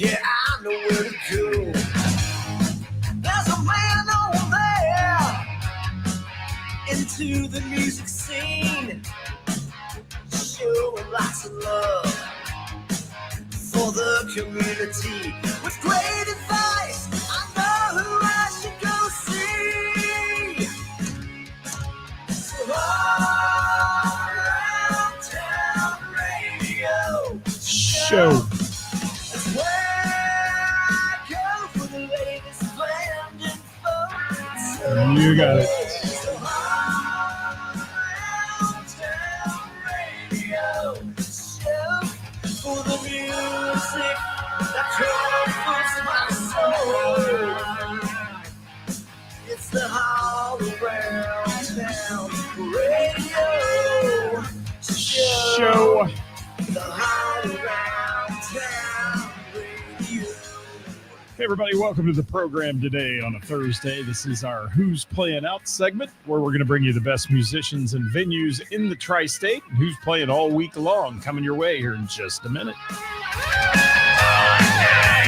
Yeah, I know where to go. There's a man over there into the music scene, showing lots of love for the community. With great advice, I know who I should go see. So all around town radio Show. That's where I go for the latest planned info. So You got it. so all around town radio show for the music that comforts my soul. It's the all around town radio show. The all around town radio. Hey everybody, welcome to the program today on a Thursday. This is our Who's Playin Out segment, where we're going to bring you the best musicians and venues in the tri-state and who's playing all week long. Coming your way here in just a minute.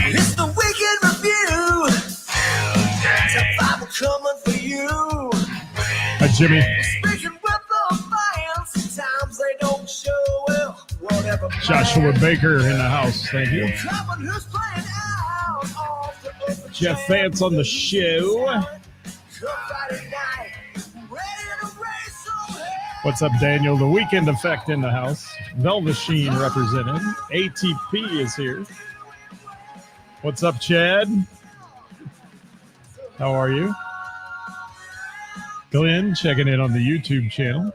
It's the Weekend Review. Top 5 coming for you. Hi, Jimmy. Speaking with the fans, sometimes they don't show well. Whatever. Joshua Baker in the house. Thank you. Coming, who's playing out off the open Jeff jam. Vance on the show. Come Friday night, ready to raise some hell. What's up, Daniel? The Weekend Effect in the house. Velveteen represented. ATP is here. What's up, Chad? How are you? Glenn checking in on the YouTube channel.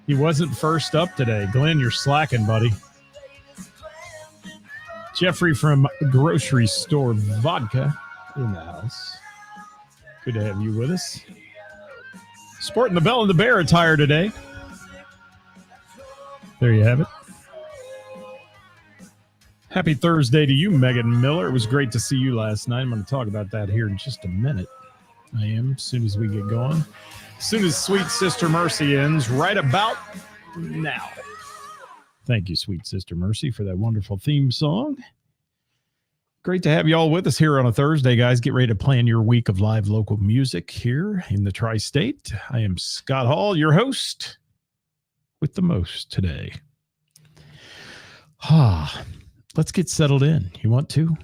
He wasn't first up today. Glenn, you're slacking, buddy. Jeffrey from Grocery Store Vodka in the house. Good to have you with us. Sporting the Bell and the Bear attire today. There you have it. Happy Thursday to you, Megan Miller. It was great to see you last night. I'm going to talk about that here in just a minute. I am, as soon as we get going. As soon as Sweet Sister Mercy ends, right about now. Thank you, Sweet Sister Mercy, for that wonderful theme song. Great to have you all with us here on a Thursday, guys. Get ready to plan your week of live local music here in the tri-state. I am Scott Hall, your host with the most today. Let's get settled in. You want to?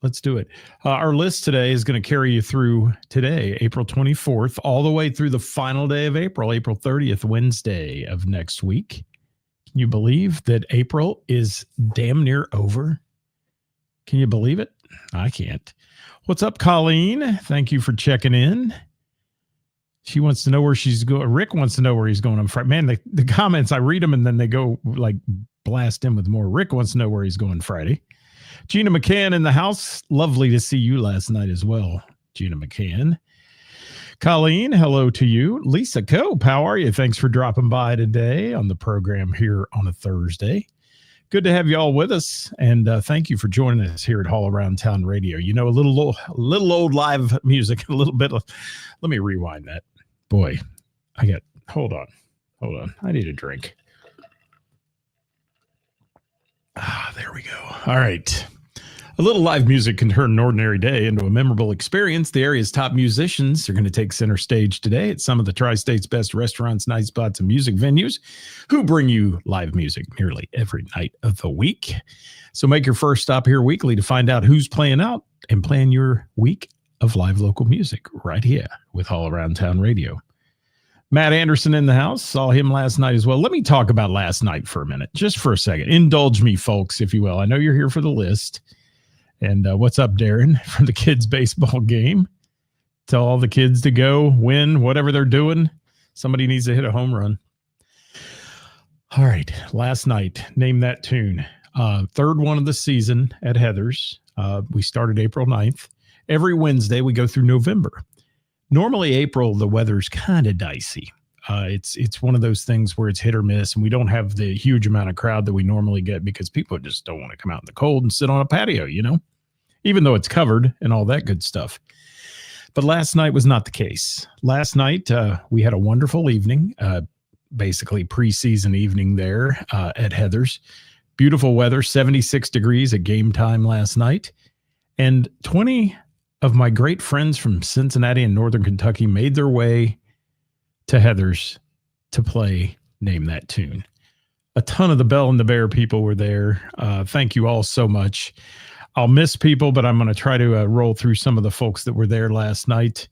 Let's do it. Our list today is going to carry you through today, April 24th, all the way through the final day of April, April 30th, Wednesday of next week. Can you believe that April is damn near over? Can you believe it? I can't. What's up, Colleen? Thank you for checking in. She wants to know where she's going. Rick wants to know where he's going on Friday. Man, the comments, I read them and then they go like blast in with more. Rick wants to know where he's going Friday. Gina McCann in the house. Lovely to see you last night as well, Gina McCann. Colleen, hello to you. Lisa Cope, how are you? Thanks for dropping by today on the program here on a Thursday. Good to have you all with us, and thank you for joining us here at All Around Town Radio. You know, a little old live music, a little bit of, let me rewind that. Boy, hold on. I need a drink. There we go. All right. A little live music can turn an ordinary day into a memorable experience. The area's top musicians are going to take center stage today at some of the tri-state's best restaurants, night spots, and music venues who bring you live music nearly every night of the week. So make your first stop here weekly to find out who's playing out and plan your week of live local music right here with All Around Town Radio. Matt Anderson in the house. Saw him last night as well. Let me talk about last night for a minute, just for a second. Indulge me, folks, if you will. I know you're here for the list. And what's up, Darren, from the kids' baseball game? Tell all the kids to go win whatever they're doing. Somebody needs to hit a home run. All right. Last night, name that tune. Third one of the season at Heather's. We started April 9th. Every Wednesday, we go through November. Normally, April, the weather's kind of dicey. It's one of those things where it's hit or miss, and we don't have the huge amount of crowd that we normally get because people just don't want to come out in the cold and sit on a patio, you know, even though it's covered and all that good stuff. But last night was not the case. Last night, we had a wonderful evening, basically preseason evening there at Heather's. Beautiful weather, 76 degrees at game time last night. And 20 of my great friends from Cincinnati and Northern Kentucky made their way to Heather's to play Name That Tune. A ton of the Bell and the Bear people were there. Thank you all so much. I'll miss people, but I'm going to try to roll through some of the folks that were there last night,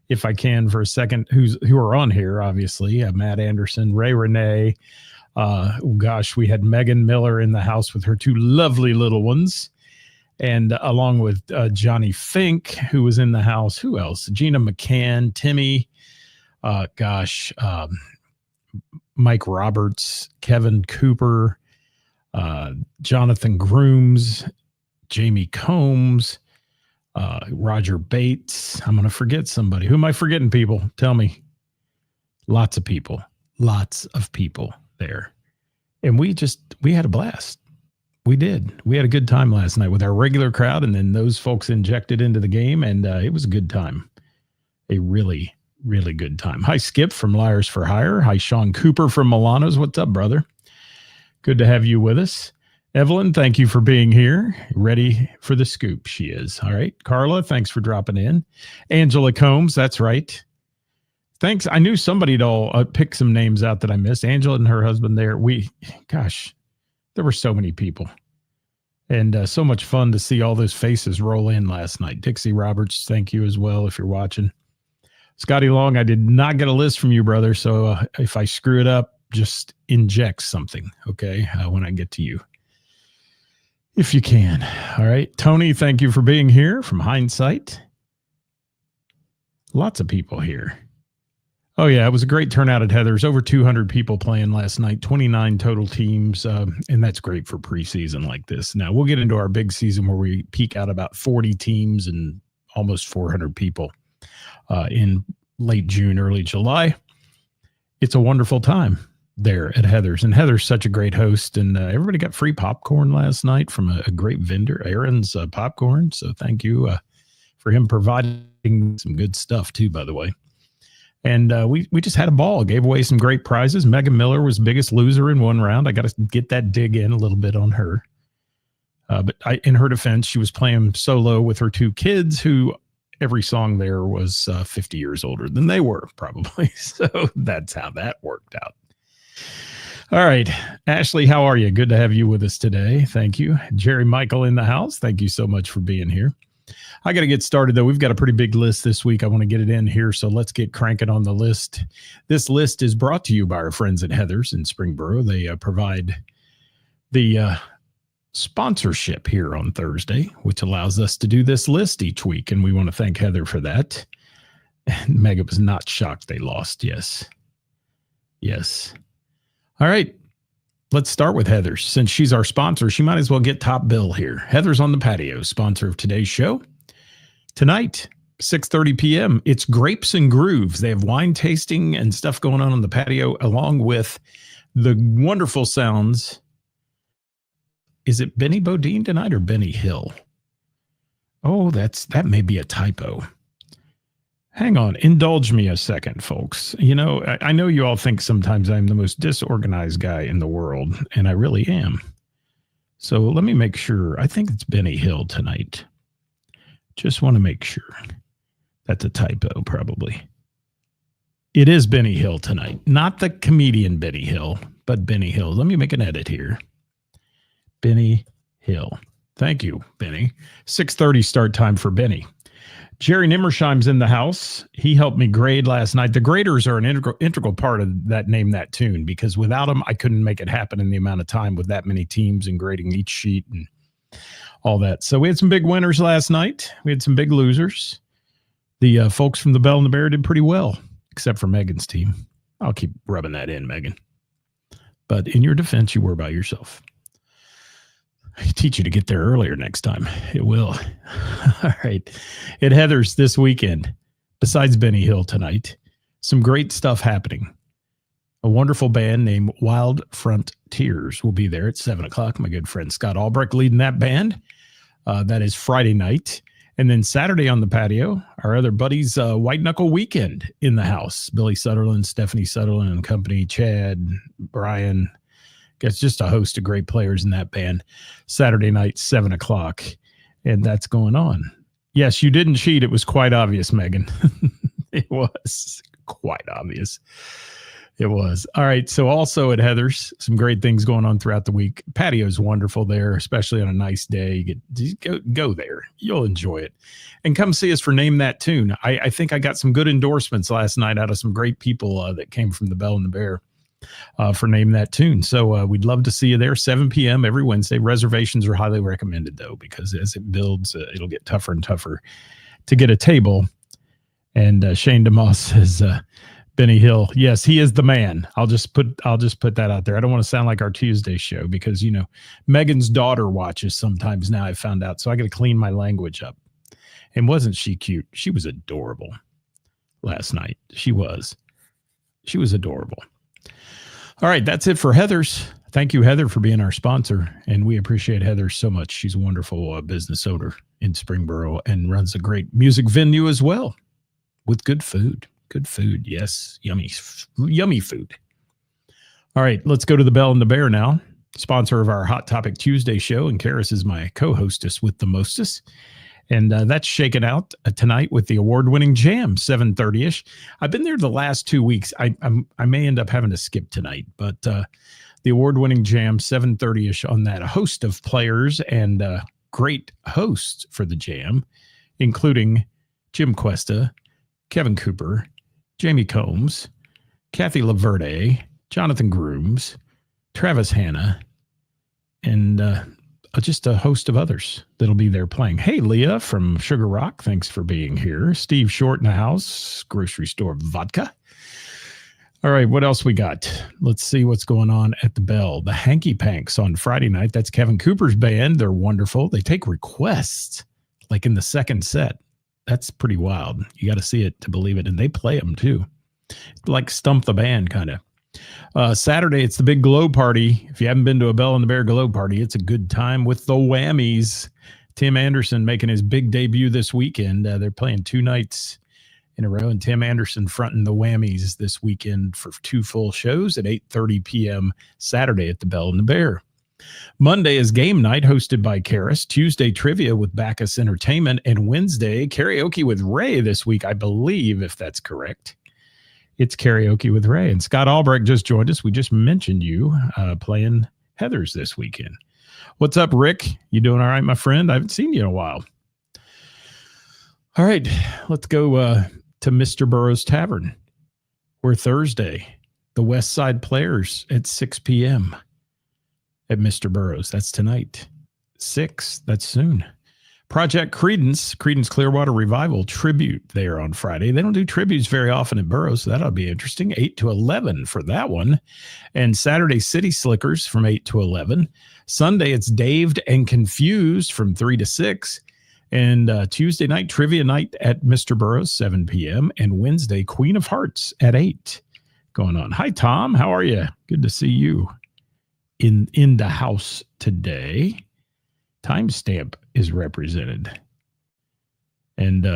if I can, for a second, who are on here, obviously. Matt Anderson, Ray Renee. We had Megan Miller in the house with her two lovely little ones. And along with Johnny Fink, who was in the house. Who else? Gina McCann, Timmy, Mike Roberts, Kevin Cooper, Jonathan Grooms, Jamie Combs, Roger Bates. I'm going to forget somebody. Who am I forgetting, people? Tell me. Lots of people there. And we had a blast. We did. We had a good time last night with our regular crowd, and then those folks injected into the game, and it was a good time. A really, really good time. Hi, Skip from Liars for Hire. Hi, Sean Cooper from Milano's. What's up, brother? Good to have you with us. Evelyn, thank you for being here. Ready for the scoop, she is. All right. Carla, thanks for dropping in. Angela Combs, that's right. Thanks. I knew somebody'd all pick some names out that I missed. Angela and her husband there. There were so many people. And so much fun to see all those faces roll in last night. Dixie Roberts, thank you as well if you're watching. Scotty Long, I did not get a list from you, brother. So if I screw it up, just inject something, okay, when I get to you. If you can. All right. Tony, thank you for being here from Hindsight. Lots of people here. Oh, yeah. It was a great turnout at Heather's. Over 200 people playing last night, 29 total teams. And that's great for preseason like this. Now, we'll get into our big season where we peak out about 40 teams and almost 400 people in late June, early July. It's a wonderful time there at Heather's. And Heather's such a great host. And everybody got free popcorn last night from a great vendor, Aaron's Popcorn. So thank you for him providing some good stuff too, by the way. And we just had a ball, gave away some great prizes. Megan Miller was biggest loser in one round. I got to get that dig in a little bit on her. But in her defense, she was playing solo with her two kids who every song there was 50 years older than they were probably. So that's how that worked out. All right. Ashley, how are you? Good to have you with us today. Thank you. Jerry Michael in the house. Thank you so much for being here. I got to get started, though. We've got a pretty big list this week. I want to get it in here, so let's get cranking on the list. This list is brought to you by our friends at Heather's in Springboro. They provide the sponsorship here on Thursday, which allows us to do this list each week, and we want to thank Heather for that. And Megan was not shocked they lost. Yes. All right. Let's start with Heather's. Since she's our sponsor, she might as well get top bill here. Heather's on the Patio, sponsor of today's show. Tonight, 6:30 p.m., it's Grapes and Grooves. They have wine tasting and stuff going on the patio, along with the wonderful sounds. Is it Benny Bodine tonight or Benny Hill? Oh, that may be a typo. Hang on. Indulge me a second, folks. You know, I know you all think sometimes I'm the most disorganized guy in the world, and I really am. So let me make sure. I think it's Benny Hill tonight. Just want to make sure. That's a typo, probably. It is Benny Hill tonight. Not the comedian Benny Hill, but Benny Hill. Let me make an edit here. Benny Hill. Thank you, Benny. 6:30 start time for Benny. Jerry Nimmersheim's in the house. He helped me grade last night. The graders are an integral part of that Name That Tune, because without them, I couldn't make it happen in the amount of time with that many teams and grading each sheet and all that. So we had some big winners last night. We had some big losers. The folks from the Bell and the Bear did pretty well, except for Megan's team. I'll keep rubbing that in, Megan. But in your defense, you were by yourself. I teach you to get there earlier next time. It will. All right. At Heather's this weekend, besides Benny Hill tonight, some great stuff happening. A wonderful band named Wild Frontiers will be there at 7 o'clock. My good friend Scott Albrecht leading that band. That is Friday night. And then Saturday on the patio, our other buddies, White Knuckle Weekend in the house. Billy Sutherland, Stephanie Sutherland and company, Chad, Brian. It's just a host of great players in that band. Saturday night, 7 o'clock. And that's going on. Yes, you didn't cheat. It was quite obvious, Megan. It was quite obvious. It was. All right. So also at Heather's, some great things going on throughout the week. Patio's wonderful there, especially on a nice day. Go there. You'll enjoy it. And come see us for Name That Tune. I think I got some good endorsements last night out of some great people that came from the Bell and the Bear for Name That Tune. So we'd love to see you there, 7 p.m. every Wednesday. Reservations are highly recommended, though, because as it builds, it'll get tougher and tougher to get a table. And Shane DeMoss says, Benny Hill, yes, he is the man. I'll just put that out there. I don't want to sound like our Tuesday show because, you know, Megan's daughter watches sometimes now, I found out. So I got to clean my language up. And wasn't she cute? She was adorable last night. She was adorable. All right, that's it for Heather's. Thank you, Heather, for being our sponsor. And we appreciate Heather so much. She's a wonderful business owner in Springboro and runs a great music venue as well with good food. Good food. Yes. Yummy food. All right, let's go to the Bell and the Bear now. Sponsor of our Hot Topic Tuesday show. And Karis is my co-hostess with the mostest. And that's shaken out tonight with the award-winning Jam, 7:30-ish. I've been there the last 2 weeks. I may end up having to skip tonight, but the award-winning Jam, 7:30-ish on that. A host of players and great hosts for the Jam, including Jim Cuesta, Kevin Cooper, Jamie Combs, Kathy Laverde, Jonathan Grooms, Travis Hanna, and just a host of others that'll be there playing. Hey, Leah from Sugar Rock, thanks for being here. Steve Short in the house, grocery store vodka. All right, what else we got? Let's see what's going on at the Bell. The Hanky Panks on Friday night. That's Kevin Cooper's band. They're wonderful. They take requests like in the second set. That's pretty wild. You got to see it to believe it. And they play them too. Like Stump the Band kind of. Saturday, it's the big glow party. If you haven't been to a Bell and the Bear glow party, it's a good time with the Whammies. Tim Anderson making his big debut this weekend. They're playing 2 nights in a row. And Tim Anderson fronting the Whammies this weekend for 2 full shows at 8:30 p.m. Saturday at the Bell and the Bear. Monday is game night hosted by Karis. Tuesday, trivia with Bacchus Entertainment. And Wednesday, karaoke with Ray this week, I believe, if that's correct. It's karaoke with Ray. And Scott Albrecht just joined us. We just mentioned you playing Heather's this weekend. What's up, Rick? You doing all right, my friend? I haven't seen you in a while. All right, let's go to Mr. Burroughs Tavern. We're Thursday. The West Side Players at 6 p.m. at Mr. Burroughs. That's tonight. 6, that's soon. Project Credence Clearwater Revival tribute there on Friday. They don't do tributes very often at Burroughs, so that'll be interesting. 8 to 11 for that one. And Saturday, City Slickers from 8 to 11. Sunday, it's Daved and Confused from 3 to 6. And Tuesday night, trivia night at Mr. Burroughs, 7 p.m. And Wednesday, Queen of Hearts at 8 going on. Hi, Tom. How are you? Good to see you in the house today. Timestamp is represented. And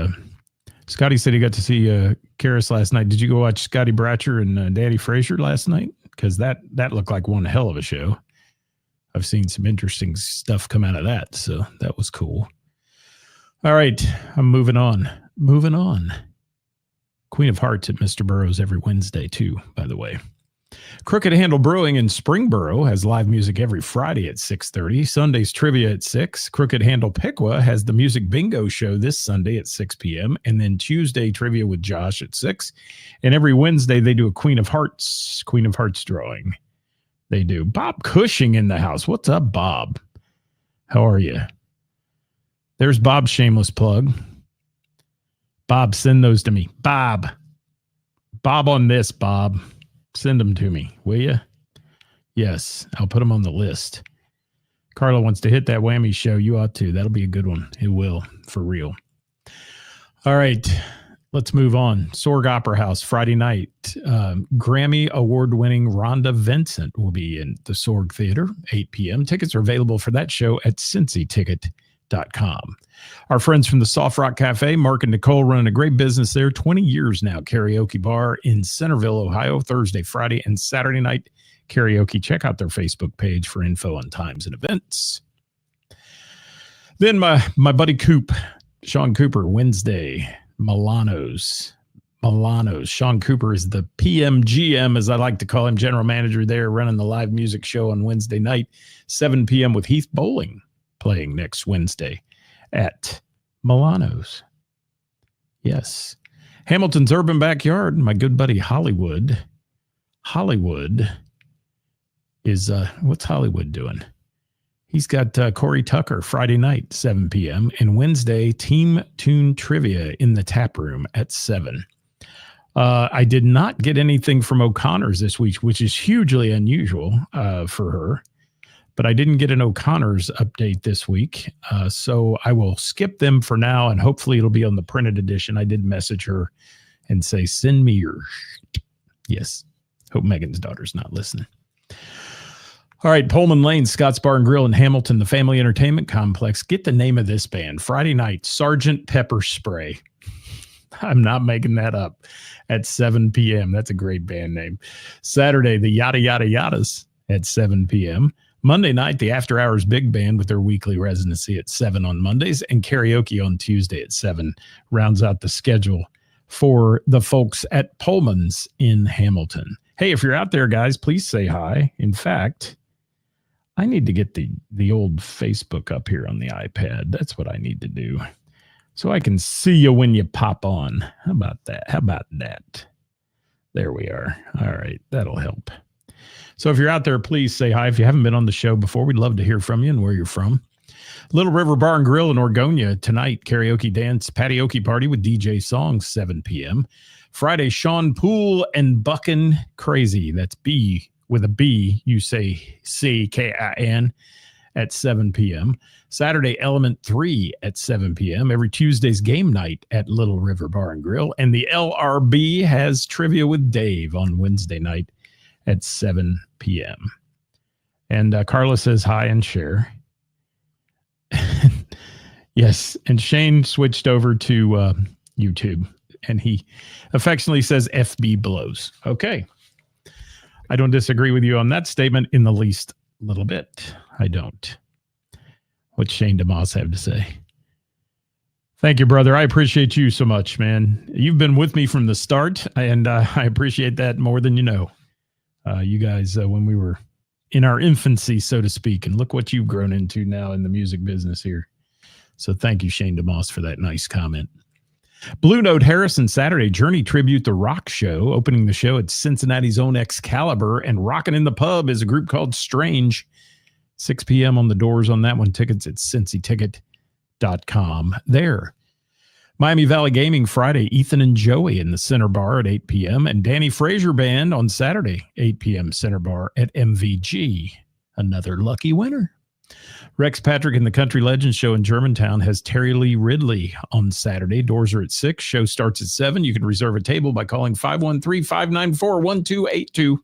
Scotty said he got to see Karis last night. Did you go watch Scotty Bratcher and Danny Frazier last night? Because that looked like one hell of a show. I've seen some interesting stuff come out of that, so that was cool. All right, I'm moving on. Queen of Hearts at Mr. Burroughs every Wednesday, too, by the way. Crooked Handle Brewing in Springboro has live music every Friday at 6:30. Sunday's trivia at 6. Crooked Handle Piqua has the music bingo show this Sunday at 6 p.m. And then Tuesday, trivia with Josh at 6. And every Wednesday, they do a Queen of Hearts drawing. They do. Bob Cushing in the house. What's up, Bob? How are you? There's Bob's shameless plug. Bob, send those to me. Bob on this, Bob. Send them to me, will you? Yes, I'll put them on the list. Carla wants to hit that Whammy show. You ought to. That'll be a good one. It will, for real. All right, let's move on. Sorg Opera House, Friday night. Grammy award-winning Rhonda Vincent will be in the Sorg Theater, 8 p.m. Tickets are available for that show at cincyticket.com. Our friends from the Soft Rock Cafe, Mark and Nicole, running a great business there. 20 years now. Karaoke bar in Centerville, Ohio, Thursday, Friday, and Saturday night. Karaoke. Check out their Facebook page for info on times and events. Then my buddy Coop, Sean Cooper, Wednesday, Milano's. Sean Cooper is the PMGM, as I like to call him, general manager there, running the live music show on Wednesday night, 7 p.m. with Heath Bowling playing next Wednesday at Milano's. Yes. Hamilton's Urban Backyard, my good buddy Hollywood. Hollywood is, what's Hollywood doing? He's got Corey Tucker Friday night, 7 p.m. and Wednesday, Team Tune Trivia in the tap room at 7. I did not get anything from O'Connor's this week, which is hugely unusual for her. But I didn't get an O'Connor's update this week. So I will skip them for now, and hopefully it'll be on the printed edition. I did message her and say, send me your shit. Yes. Hope Megan's daughter's not listening. All right, Pullman Lane, Scott's Bar and Grill in Hamilton, the Family Entertainment Complex. Get the name of this band. Friday night, Sergeant Pepper Spray. I'm not making that up. At 7 p.m. That's a great band name. Saturday, the Yada Yada Yadas at 7 p.m. Monday night, the After Hours Big Band with their weekly residency at 7 on Mondays, and karaoke on Tuesday at 7 rounds out the schedule for the folks at Pullman's in Hamilton. Hey, if you're out there, guys, please say hi. In fact, I need to get the old Facebook up here on the iPad. That's what I need to do, so I can see you when you pop on. How about that? There we are. All right, that'll help. So if you're out there, please say hi. If you haven't been on the show before, we'd love to hear from you and where you're from. Little River Bar and Grill in Orgonia tonight, karaoke dance, patioke party with DJ Songs, 7 p.m. Friday, Sean Poole and Buckin' Crazy. That's B with a B. You say C-K-I-N at 7 p.m. Saturday, Element 3 at 7 p.m. Every Tuesday's game night at Little River Bar and Grill. And the LRB has Trivia with Dave on Wednesday night at 7 p.m. And Carla says hi and share. Yes, and Shane switched over to YouTube, and he affectionately says FB blows. Okay. I don't disagree with you on that statement in the least little bit. I don't. What's Shane DeMoss have to say? Thank you, brother. I appreciate you so much, man. You've been with me from the start, and I appreciate that more than you know. You guys, when we were in our infancy, so to speak, and look what you've grown into now in the music business here. So thank you, Shane DeMoss, for that nice comment. Blue Note Harrison, Saturday, Journey Tribute the Rock Show, opening the show at Cincinnati's own Excalibur, and Rockin' in the Pub is a group called Strange. 6 p.m. on the doors on that one. Tickets at cincyticket.com there. Miami Valley Gaming Friday, Ethan and Joey in the Center Bar at 8 p.m. and Danny Fraser Band on Saturday, 8 p.m. Center Bar at MVG. Another lucky winner. Rex Patrick and the Country Legends Show in Germantown has Terry Lee Ridley on Saturday. Doors are at 6. Show starts at 7. You can reserve a table by calling 513-594-1282.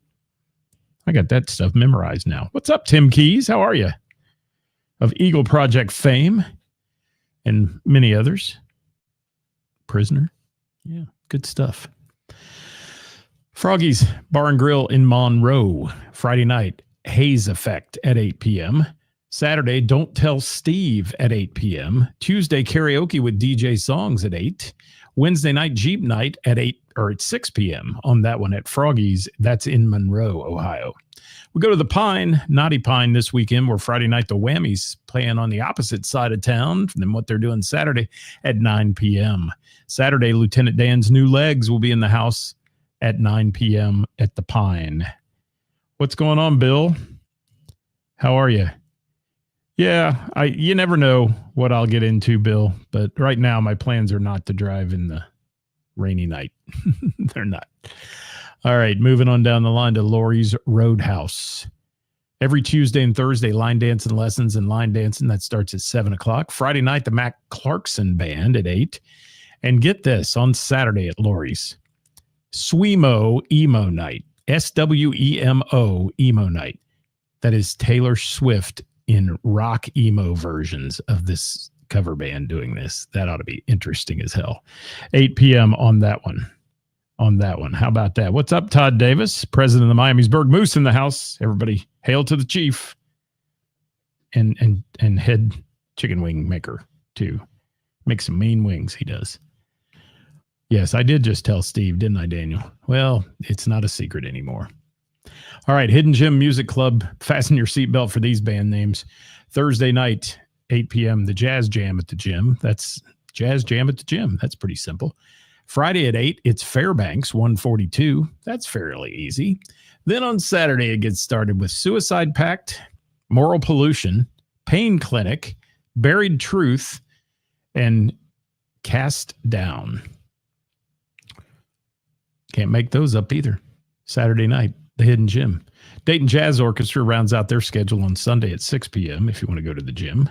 I got that stuff memorized now. What's up, Tim Keys? How are you? Of Eagle Project fame and many others. Prisoner. Yeah, good stuff. Froggy's Bar and Grill in Monroe. Friday night, Haze Effect at 8 p.m. Saturday, Don't Tell Steve at 8 p.m. Tuesday, karaoke with DJ Songs at 8. Wednesday night, Jeep Night at 6 p.m. on that one at Froggy's. That's in Monroe, Ohio. We go to the Pine, Naughty Pine this weekend, where Friday night, the Whammies playing on the opposite side of town than what they're doing Saturday at 9 p.m. Saturday, Lieutenant Dan's New Legs will be in the house at 9 p.m. at the Pine. What's going on, Bill? How are you? Yeah, you never know what I'll get into, Bill, but right now my plans are not to drive in the rainy night. They're not. All right, moving on down the line to Lori's Roadhouse. Every Tuesday and Thursday, line dancing lessons and line dancing. That starts at 7 o'clock. Friday night, the Mac Clarkson Band at 8. And get this, on Saturday at Lori's, Swemo Emo Night. SWEMO Emo Night. That is Taylor Swift in rock emo versions of this cover band doing this. That ought to be interesting as hell. 8 p.m. on that one. on that one. How about that? What's up, Todd Davis, president of the Miamisburg Moose in the house? Everybody, hail to the chief, and head chicken wing maker too. Makes some mean wings. He does. Yes, I did just tell Steve, didn't I, Daniel? Well, it's not a secret anymore. All right, Hidden Gem Music Club. Fasten your seatbelt for these band names. Thursday night, 8 p.m., the Jazz Jam at the Gym. That's Jazz Jam at the Gym. That's pretty simple. Friday at 8, it's Fairbanks, 142. That's fairly easy. Then on Saturday, it gets started with Suicide Pact, Moral Pollution, Pain Clinic, Buried Truth, and Cast Down. Can't make those up either. Saturday night, the Hidden Gym. Dayton Jazz Orchestra rounds out their schedule on Sunday at 6 p.m. if you want to go to the gym.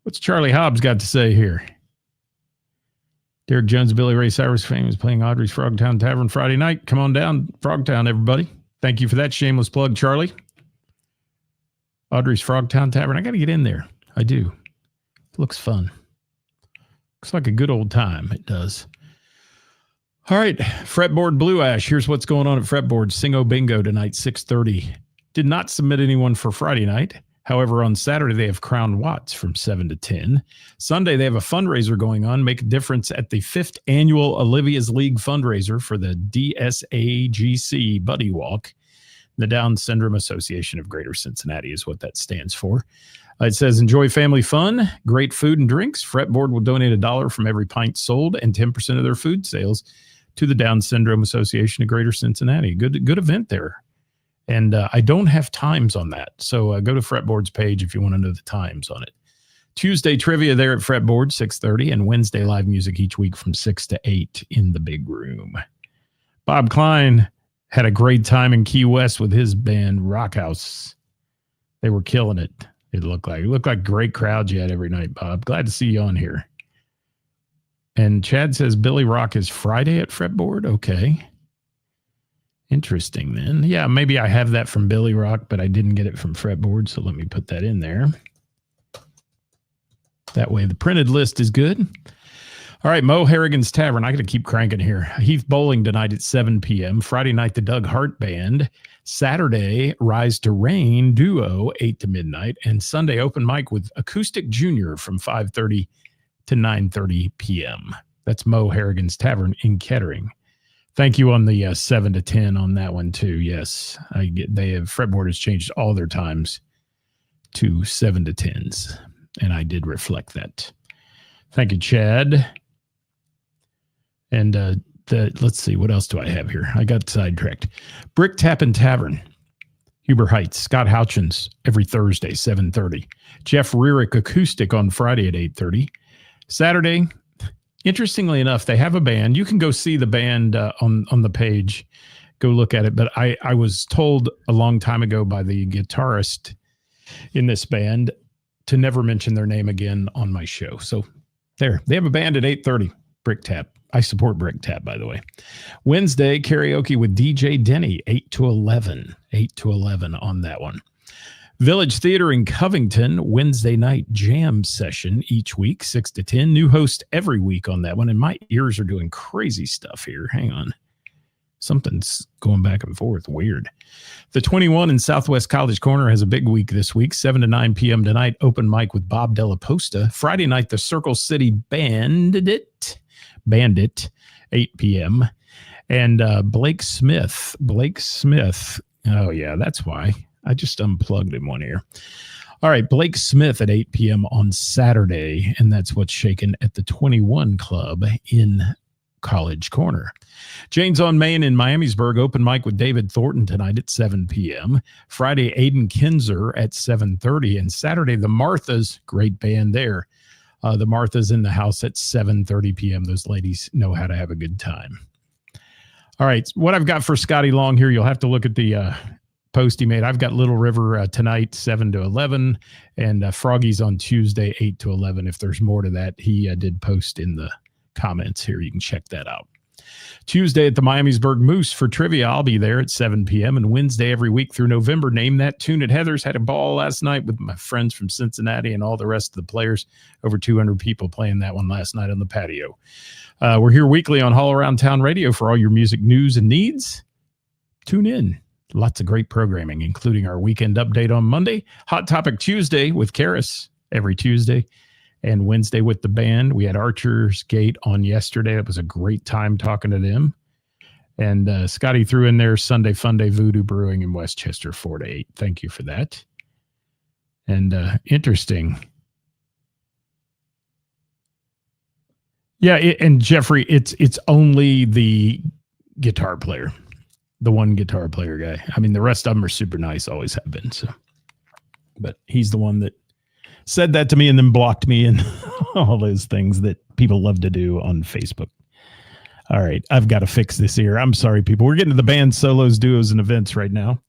What's Charlie Hobbs got to say here? Derek Jones, Billy Ray Cyrus fame is playing Audrey's Frogtown Tavern Friday night. Come on down, Frogtown, everybody. Thank you for that shameless plug, Charlie. Audrey's Frogtown Tavern. I got to get in there. I do. It looks fun. Looks like a good old time. It does. All right, Fretboard Blue Ash. Here's what's going on at Fretboard. Singo Bingo tonight, 6:30. Did not submit anyone for Friday night. However, on Saturday, they have Crown Watts from 7 to 10. Sunday, they have a fundraiser going on. Make a difference at the 5th annual Olivia's League fundraiser for the DSAGC Buddy Walk. The Down Syndrome Association of Greater Cincinnati is what that stands for. It says, enjoy family fun, great food and drinks. Fretboard will donate $1 from every pint sold and 10% of their food sales to the Down Syndrome Association of Greater Cincinnati. Good event there. And I don't have times on that. So go to Fretboard's page if you want to know the times on it. Tuesday trivia there at Fretboard, 6:30, and Wednesday live music each week from 6 to 8 in the big room. Bob Klein had a great time in Key West with his band Rockhouse. They were killing it. It looked like great crowds you had every night, Bob. Glad to see you on here. And Chad says Billy Rock is Friday at Fretboard. Okay. Interesting then. Yeah, maybe I have that from Billy Rock, but I didn't get it from Fretboard, so let me put that in there. That way the printed list is good. All right, Mo Harrigan's Tavern. I got to keep cranking here. Heath Bowling tonight at 7 p.m. Friday night, the Doug Hart Band. Saturday, Rise to Rain Duo, 8 to midnight. And Sunday, open mic with Acoustic Junior from 5:30 to 9:30 p.m. That's Mo Harrigan's Tavern in Kettering. Thank you on the 7 to 10 on that one too. Yes, Fretboard has changed all their times to 7 to 10s, and I did reflect that. Thank you, Chad. And let's see, what else do I have here? I got sidetracked. Brick Tap and Tavern, Huber Heights. Scott Houchins every Thursday, 7:30. Jeff Rearick Acoustic on Friday at 8:30. Saturday. Interestingly enough, they have a band. You can go see the band on the page. Go look at it. But I was told a long time ago by the guitarist in this band to never mention their name again on my show. So there, they have a band at 8:30. Brick Tap. I support Brick Tap, by the way. Wednesday, karaoke with DJ Denny, 8 to 11. 8 to 11 on that one. Village Theater in Covington, Wednesday night jam session each week, 6 to 10. New host every week on that one. And my ears are doing crazy stuff here. Hang on. Something's going back and forth. Weird. The 21 in Southwest College Corner has a big week this week, 7 to 9 p.m. tonight. Open mic with Bob Della Posta. Friday night, the Circle City Bandit, 8 p.m. And Blake Smith. Oh, yeah, that's why. I just unplugged in one ear. All right, Blake Smith at 8 p.m. on Saturday, and that's what's shaking at the 21 Club in College Corner. Jane's on Main in Miamisburg, open mic with David Thornton tonight at 7 p.m. Friday, Aiden Kinzer at 7:30, and Saturday, the Marthas, great band there. The Marthas in the house at 7:30 p.m. Those ladies know how to have a good time. All right, what I've got for Scotty Long here, you'll have to look at the post he made. I've got Little River tonight, 7 to 11, and Froggy's on Tuesday, 8 to 11. If there's more to that, he did post in the comments here. You can check that out. Tuesday at the Miamisburg Moose for trivia. I'll be there at 7 p.m. And Wednesday every week through November. Name That Tune at Heather's. Had a ball last night with my friends from Cincinnati and all the rest of the players. Over 200 people playing that one last night on the patio. We're here weekly on All Around Town Radio for all your music news and needs. Tune in. Lots of great programming, including our weekend update on Monday. Hot Topic Tuesday with Karis every Tuesday. And Wednesday with the band. We had Archer's Gate on yesterday. It was a great time talking to them. And Scotty threw in there Sunday Fun Day Voodoo Brewing in Westchester 4 to 8. Thank you for that. And interesting. Yeah, and Jeffrey, it's only the guitar player, the one guitar player guy. I mean, the rest of them are super nice, always have been. So, but he's the one that said that to me and then blocked me and all those things that people love to do on Facebook. All right, I've got to fix this here. I'm sorry, people. We're getting to the band solos, duos, and events right now.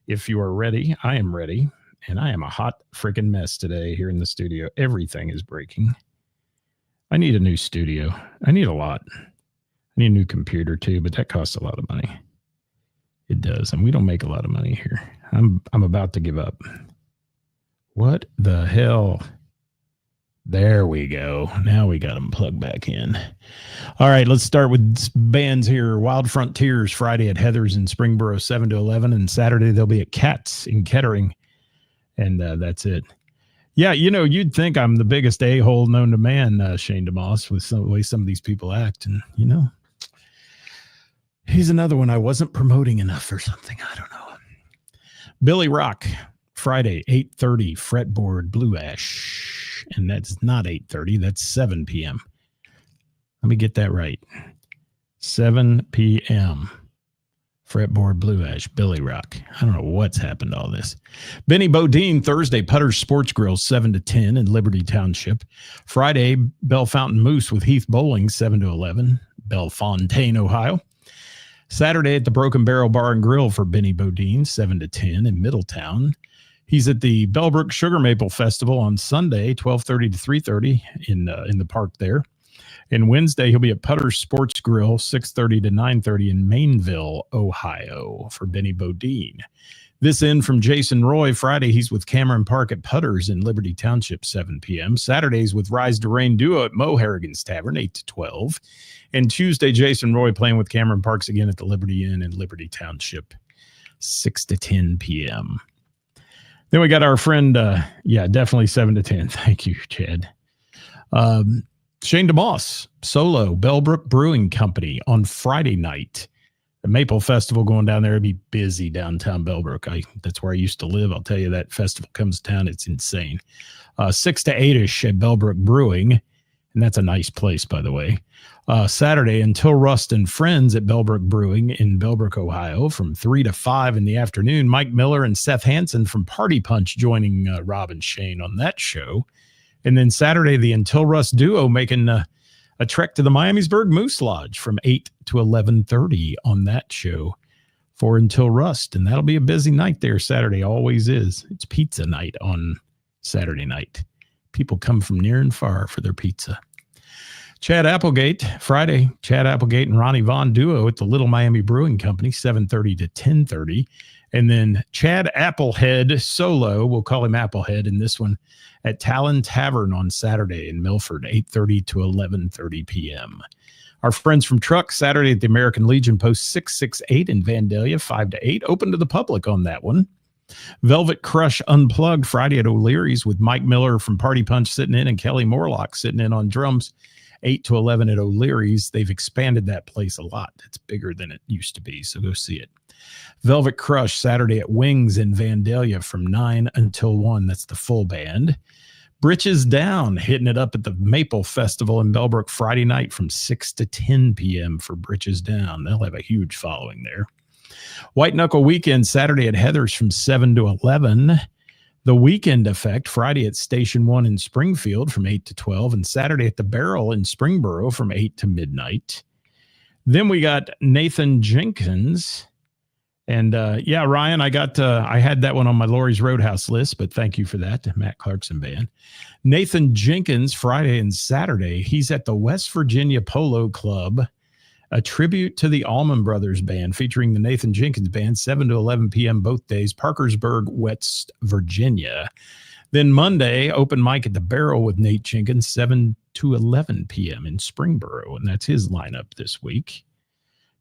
If you are ready, I am ready. And I am a hot freaking mess today here in the studio. Everything is breaking. I need a new studio. I need a lot. I need a new computer too, but that costs a lot of money. It does, and we don't make a lot of money here. I'm about to give up. What the hell? There we go. Now we got them plugged back in. All right, let's start with bands here. Wild Frontiers, Friday at Heather's in Springboro, 7 to 11. And Saturday, they'll be at Cats in Kettering. And that's it. Yeah, you know, you'd think I'm the biggest a-hole known to man, Shane DeMoss, with the way some of these people act. And, you know, he's another one I wasn't promoting enough or something. I don't know. Billy Rock. Friday, 8:30, Fretboard Blue Ash. And that's not 8:30, that's 7 p.m. Let me get that right. 7 p.m. Fretboard Blue Ash, Billy Rock. I don't know what's happened to all this. Benny Bodine, Thursday, Putter's Sports Grill, 7 to 10 in Liberty Township. Friday, Bell Fountain Moose with Heath Bowling, 7 to 11, Bellefontaine, Ohio. Saturday at the Broken Barrel Bar and Grill for Benny Bodine, 7 to 10 in Middletown. He's at the Bellbrook Sugar Maple Festival on Sunday, 12:30 to 3:30 in the park there. And Wednesday, he'll be at Putter's Sports Grill, 6:30 to 9:30 in Mainville, Ohio for Benny Bodine. This in from Jason Roy. Friday, he's with Cameron Park at Putter's in Liberty Township, 7 p.m. Saturdays with Rise to Rain Duo at Mo Harrigan's Tavern, 8 to 12. And Tuesday, Jason Roy playing with Cameron Parks again at the Liberty Inn in Liberty Township, 6 to 10 p.m. Then we got our friend, definitely 7 to 10. Thank you, Chad. Shane DeMoss, solo, Bellbrook Brewing Company on Friday night. The Maple Festival going down there. It'll be busy downtown Bellbrook. That's where I used to live. I'll tell you, that festival comes to town. It's insane. 6 to 8-ish at Bellbrook Brewing. And that's a nice place, by the way. Saturday, Until Rust and Friends at Bellbrook Brewing in Bellbrook, Ohio, from 3 to 5 in the afternoon. Mike Miller and Seth Hansen from Party Punch joining Rob and Shane on that show. And then Saturday, the Until Rust duo making a trek to the Miamisburg Moose Lodge from 8 to 11:30 on that show for Until Rust. And that'll be a busy night there Saturday. Always is. It's pizza night on Saturday night. People come from near and far for their pizza. Chad Applegate, Friday, Chad Applegate and Ronnie Vaughn duo at the Little Miami Brewing Company, 7:30 to 10:30. And then Chad Applehead solo, we'll call him Applehead in this one, at Talon Tavern on Saturday in Milford, 8:30 to 11:30 p.m. Our friends from Truck, Saturday at the American Legion Post 668 in Vandalia, 5 to 8. Open to the public on that one. Velvet Crush Unplugged, Friday at O'Leary's with Mike Miller from Party Punch sitting in and Kelly Morlock sitting in on drums, 8 to 11 at O'Leary's. They've expanded that place a lot. It's bigger than it used to be, so go see it. Velvet Crush, Saturday at Wings in Vandalia from 9 until 1. That's the full band. Britches Down, hitting it up at the Maple Festival in Bellbrook Friday night from 6 to 10 p.m. for Britches Down. They'll have a huge following there. White Knuckle Weekend, Saturday at Heather's from 7 to 11. The Weekend Effect, Friday at Station 1 in Springfield from 8 to 12. And Saturday at the Barrel in Springboro from 8 to midnight. Then we got Nathan Jenkins. And Ryan, I had that one on my Laurie's Roadhouse list, but thank you for that, Matt Clarkson Band. Nathan Jenkins, Friday and Saturday, he's at the West Virginia Polo Club A tribute to the Allman Brothers Band featuring the Nathan Jenkins Band, 7 to 11 p.m. both days, Parkersburg, West Virginia. Then Monday, open mic at the Barrel with Nate Jenkins, 7 to 11 p.m. in Springboro, and that's his lineup this week.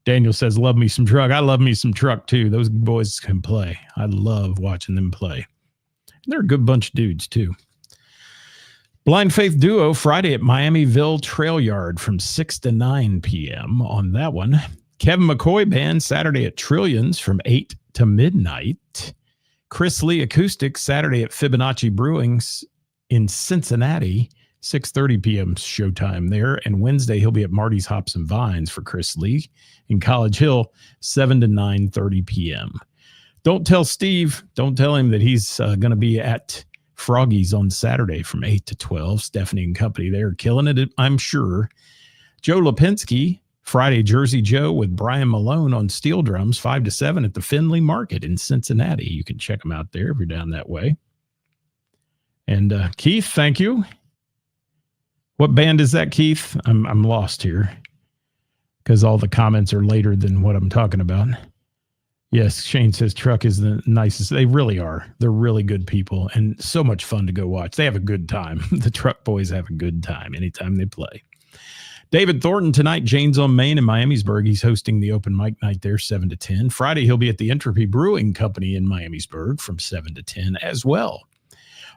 Daniel says, love me some Truck. I love me some Truck, too. Those boys can play. I love watching them play. They're a good bunch of dudes, too. Blind Faith Duo, Friday at Miamiville Trail Yard from 6 to 9 p.m. on that one. Kevin McCoy Band, Saturday at Trillions from 8 to midnight. Chris Lee Acoustics, Saturday at Fibonacci Brewings in Cincinnati, 6:30 p.m. showtime there. And Wednesday, he'll be at Marty's Hops and Vines for Chris Lee in College Hill, 7 to 9:30 p.m. Don't tell Steve, don't tell him that he's going to be at Froggy's on Saturday from 8 to 12. Stephanie and company there killing it, I'm sure. Joe Lipinski, Friday, Jersey Joe with Brian Malone on steel drums, 5 to 7 at the Findlay Market in Cincinnati. You can check them out there if you're down that way. And Keith, thank you. What band is that, Keith? I'm lost here because all the comments are later than what I'm talking about. Yes, Shane says Truck is the nicest. They really are. They're really good people and so much fun to go watch. They have a good time. The Truck boys have a good time anytime they play. David Thornton tonight, Jane's on Main in Miamisburg. He's hosting the open mic night there, 7 to 10. Friday, he'll be at the Entropy Brewing Company in Miamisburg from 7 to 10 as well.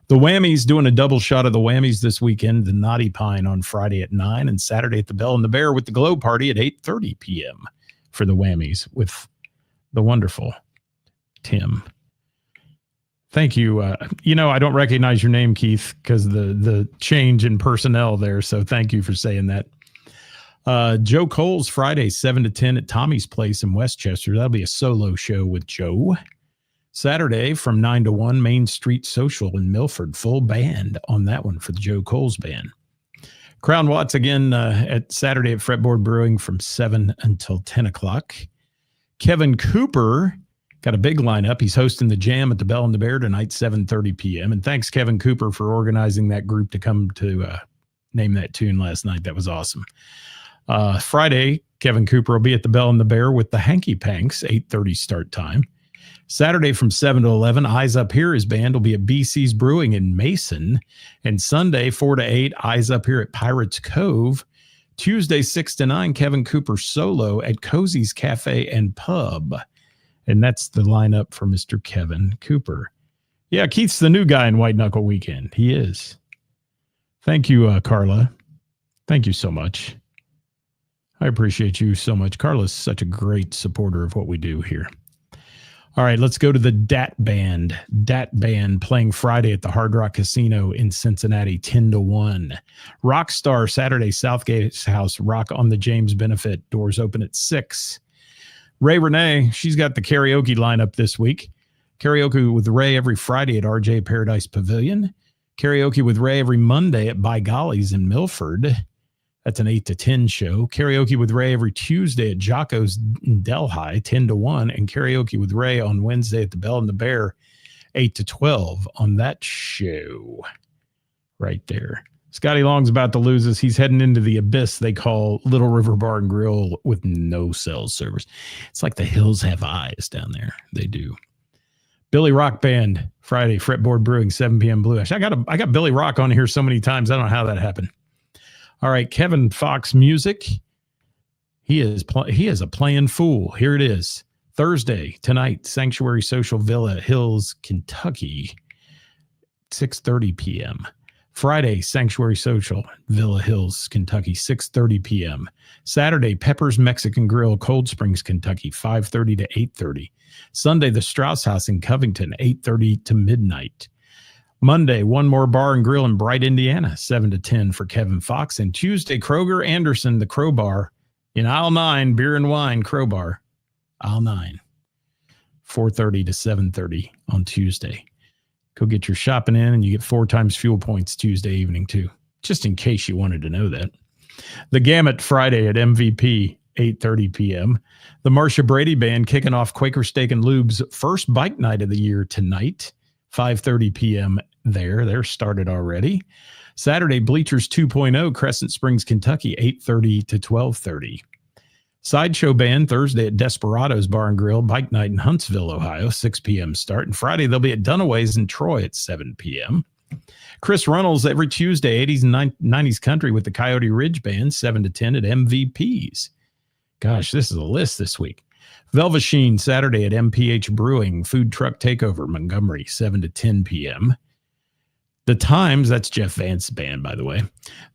The Whammies doing a double shot of the Whammies this weekend. The Naughty Pine on Friday at 9 and Saturday at the Bell and the Bear with the Glow Party at 8:30 p.m. for the Whammies with the wonderful Tim. Thank you. I don't recognize your name, Keith, because the change in personnel there. So thank you for saying that. Joe Cole's Friday, 7 to 10 at Tommy's Place in Westchester. That'll be a solo show with Joe. Saturday from 9 to 1, Main Street Social in Milford. Full band on that one for the Joe Cole's band. Crown Watts again at Saturday at Fretboard Brewing from 7 until 10 o'clock. Kevin Cooper got a big lineup. He's hosting the Jam at the Bell and the Bear tonight, 7:30 p.m. And thanks, Kevin Cooper, for organizing that group to come to name that tune last night. That was awesome. Friday, Kevin Cooper will be at the Bell and the Bear with the Hanky Panks, 8:30 start time. Saturday from 7 to 11, Eyes Up Here, his band will be at BC's Brewing in Mason. And Sunday, 4 to 8, Eyes Up Here at Pirates Cove. Tuesday, 6 to 9, Kevin Cooper solo at Cozy's Cafe and Pub. And that's the lineup for Mr. Kevin Cooper. Yeah, Keith's the new guy in White Knuckle Weekend. He is. Thank you, Carla. Thank you so much. I appreciate you so much. Carla's such a great supporter of what we do here. All right, let's go to the Dat Band. Dat Band playing Friday at the Hard Rock Casino in Cincinnati, 10 to 1. Rockstar Saturday, Southgate House, Rock on the James Benefit. Doors open at 6. Ray Renee, she's got the karaoke lineup this week. Karaoke with Ray every Friday at RJ Paradise Pavilion. Karaoke with Ray every Monday at By Gollies in Milford. That's an 8 to 10 show. Karaoke with Ray every Tuesday at Jocko's in Delhi, 10 to 1. And karaoke with Ray on Wednesday at the Bell and the Bear, 8 to 12 on that show. Right there. Scotty Long's about to lose us. He's heading into the abyss they call Little River Bar and Grill with no cell service. It's like the hills have eyes down there. They do. Billy Rock Band, Friday, Fretboard Brewing, 7 p.m. Blue Ash. I got Billy Rock on here so many times. I don't know how that happened. All right, Kevin Fox Music. He is a playing fool. Here it is. Thursday, tonight, Sanctuary Social Villa Hills, Kentucky, 6:30 p.m. Friday, Sanctuary Social Villa Hills, Kentucky, 6:30 p.m. Saturday, Pepper's Mexican Grill, Cold Springs, Kentucky, 5:30 to 8:30. Sunday, the Strauss House in Covington, 8:30 to midnight. Monday, One More Bar and Grill in Bright, Indiana, 7 to 10 for Kevin Fox. And Tuesday, Kroger Anderson, the Crowbar in Aisle 9, Beer and Wine, Crowbar, Aisle 9, 4:30 to 7:30 on Tuesday. Go get your shopping in, and you get 4 times fuel points Tuesday evening, too, just in case you wanted to know that. The Gamut Friday at MVP, 8:30 p.m. The Marcia Brady Band kicking off Quaker Steak and Lube's first bike night of the year tonight. 5:30 p.m. there. They're started already. Saturday, Bleachers 2.0, Crescent Springs, Kentucky, 8:30 to 12:30. Sideshow Band Thursday at Desperados Bar and Grill, Bike Night in Huntsville, Ohio, 6 p.m. start. And Friday, they'll be at Dunaway's in Troy at 7 p.m. Chris Runnels every Tuesday, 80s and 90s country with the Coyote Ridge Band, 7 to 10 at MVP's. Gosh, this is a list this week. Velveteen Saturday at MPH Brewing, Food Truck Takeover, Montgomery, 7 to 10 p.m. The Times, that's Jeff Vance's band, by the way.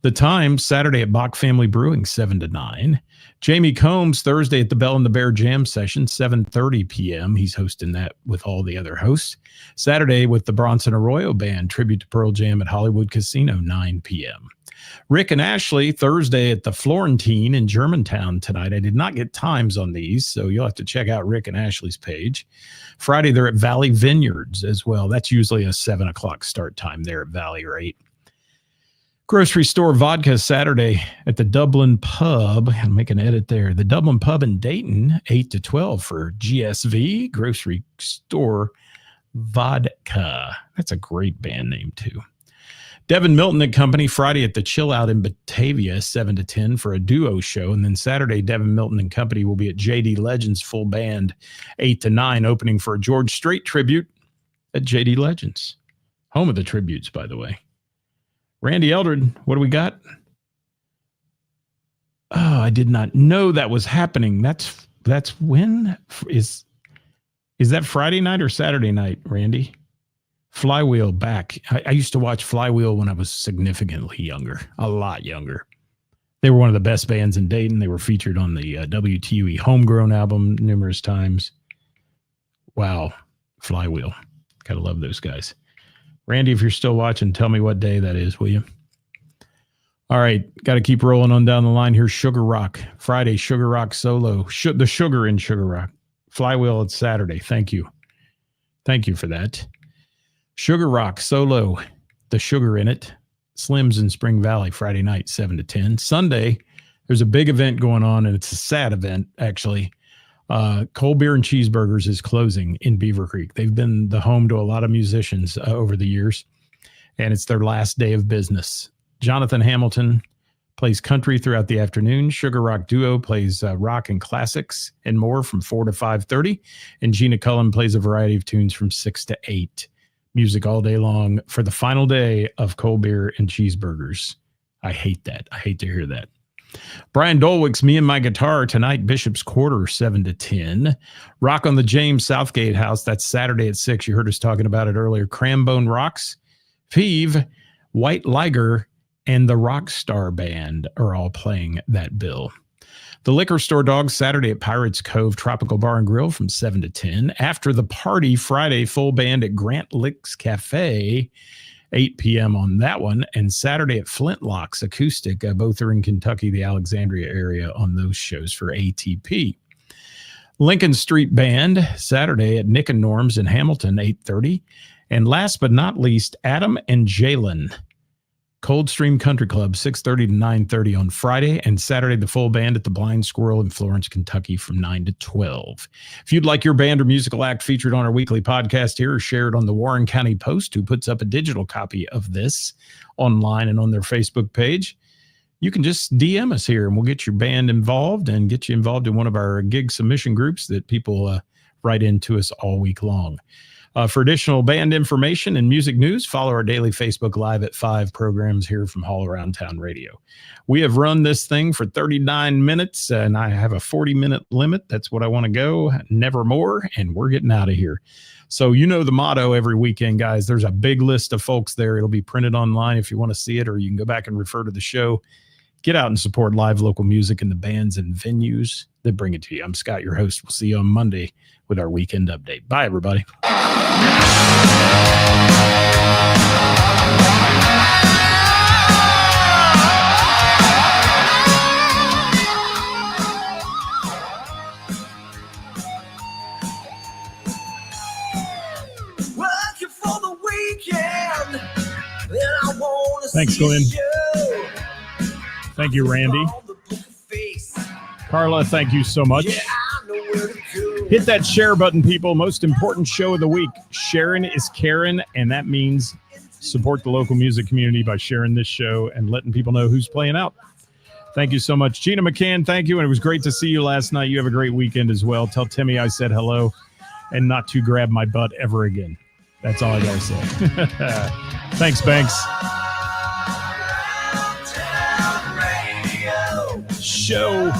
The Times, Saturday at Bach Family Brewing, 7 to 9. Jamie Combs, Thursday at the Bell and the Bear Jam Session, 7:30 p.m. He's hosting that with all the other hosts. Saturday with the Bronson Arroyo Band, tribute to Pearl Jam at Hollywood Casino, 9 p.m. Rick and Ashley, Thursday at the Florentine in Germantown tonight. I did not get times on these, so you'll have to check out Rick and Ashley's page. Friday, they're at Valley Vineyards as well. That's usually a 7 o'clock start time there at Valley, or 8. Grocery Store Vodka Saturday at the Dublin Pub. I'll make an edit there. The Dublin Pub in Dayton, 8 to 12 for GSV, Grocery Store Vodka. That's a great band name, too. Devin Milton and Company, Friday at the Chill Out in Batavia, 7 to 10 for a duo show. And then Saturday, Devin Milton and Company will be at JD Legends full band, 8 to 9, opening for a George Strait tribute at JD Legends. Home of the tributes, by the way. Randy Eldred, what do we got? Oh, I did not know that was happening. That's when? Is that Friday night or Saturday night, Randy? Flywheel back. I used to watch Flywheel when I was significantly younger, a lot younger. They were one of the best bands in Dayton. They were featured on the WTUE Homegrown album numerous times. Wow, Flywheel. Gotta love those guys. Randy, if you're still watching, tell me what day that is, will you? All right, got to keep rolling on down the line here. Sugar Rock, Friday, Sugar Rock solo. The Sugar in Sugar Rock. Flywheel, it's Saturday. Thank you. Thank you for that. Sugar Rock solo, the Sugar in it. Slims in Spring Valley, Friday night, 7 to 10. Sunday, there's a big event going on, and it's a sad event, actually. Cold Beer and Cheeseburgers is closing in Beaver Creek. They've been the home to a lot of musicians over the years, and it's their last day of business. Jonathan Hamilton plays country throughout the afternoon. Sugar Rock Duo plays rock and classics and more from 4 to 5:30. And Gina Cullen plays a variety of tunes from 6 to 8. Music all day long for the final day of Cold Beer and Cheeseburgers. I hate that. I hate to hear that. Brian Dolwick's Me and My Guitar tonight, Bishop's Quarter, 7 to 10. Rock on the James Southgate House, that's Saturday at 6. You heard us talking about it earlier. Crambone Rocks, Peeve, White Liger, and the Rockstar Band are all playing that bill. The Liquor Store Dogs, Saturday at Pirates Cove Tropical Bar and Grill from 7 to 10. After the Party, Friday, full band at Grant Licks Cafe, 8 p.m. on that one. And Saturday at Flintlocks Acoustic. Both are in Kentucky, the Alexandria area, on those shows for ATP. Lincoln Street Band, Saturday at Nick and Norm's in Hamilton, 8:30. And last but not least, Adam and Jalen, Coldstream Country Club, 6:30 to 9:30 on Friday, and Saturday, the full band at the Blind Squirrel in Florence, Kentucky from 9 to 12. If you'd like your band or musical act featured on our weekly podcast here or shared on the Warren County Post, who puts up a digital copy of this online and on their Facebook page, you can just DM us here and we'll get your band involved and get you involved in one of our gig submission groups that people write into us all week long. For additional band information and music news, follow our daily Facebook Live at 5 programs here from All Around Town Radio. We have run this thing for 39 minutes, and I have a 40-minute limit. That's what I want to go, never more, and we're getting out of here. So you know the motto every weekend, guys. There's a big list of folks there. It'll be printed online if you want to see it, or you can go back and refer to the show. Get out and support live local music and the bands and venues that bring it to you. I'm Scott, your host. We'll see you on Monday with our weekend update. Bye, everybody. Working for the weekend, and I wanna Thanks, see Glenn. you. Thank you, Randy. On the book of face. Carla, thank you so much. Yeah, I know where to go. Hit that share button, people. Most important show of the week. Sharing is caring, and that means support the local music community by sharing this show and letting people know who's playing out. Thank you so much. Gina McCann, thank you. And it was great to see you last night. You have a great weekend as well. Tell Timmy I said hello and not to grab my butt ever again. That's all I got to say. Thanks, Banks. Show.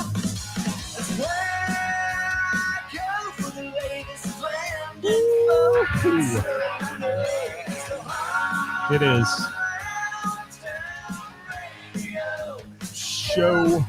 It is. Show.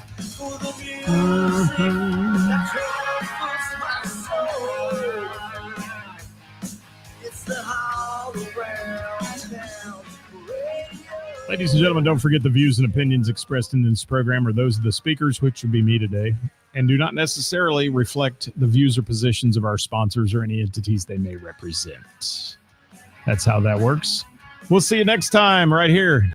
Ladies and gentlemen, don't forget the views and opinions expressed in this program are those of the speakers, which would be me today, and do not necessarily reflect the views or positions of our sponsors or any entities they may represent. That's how that works. We'll see you next time right here.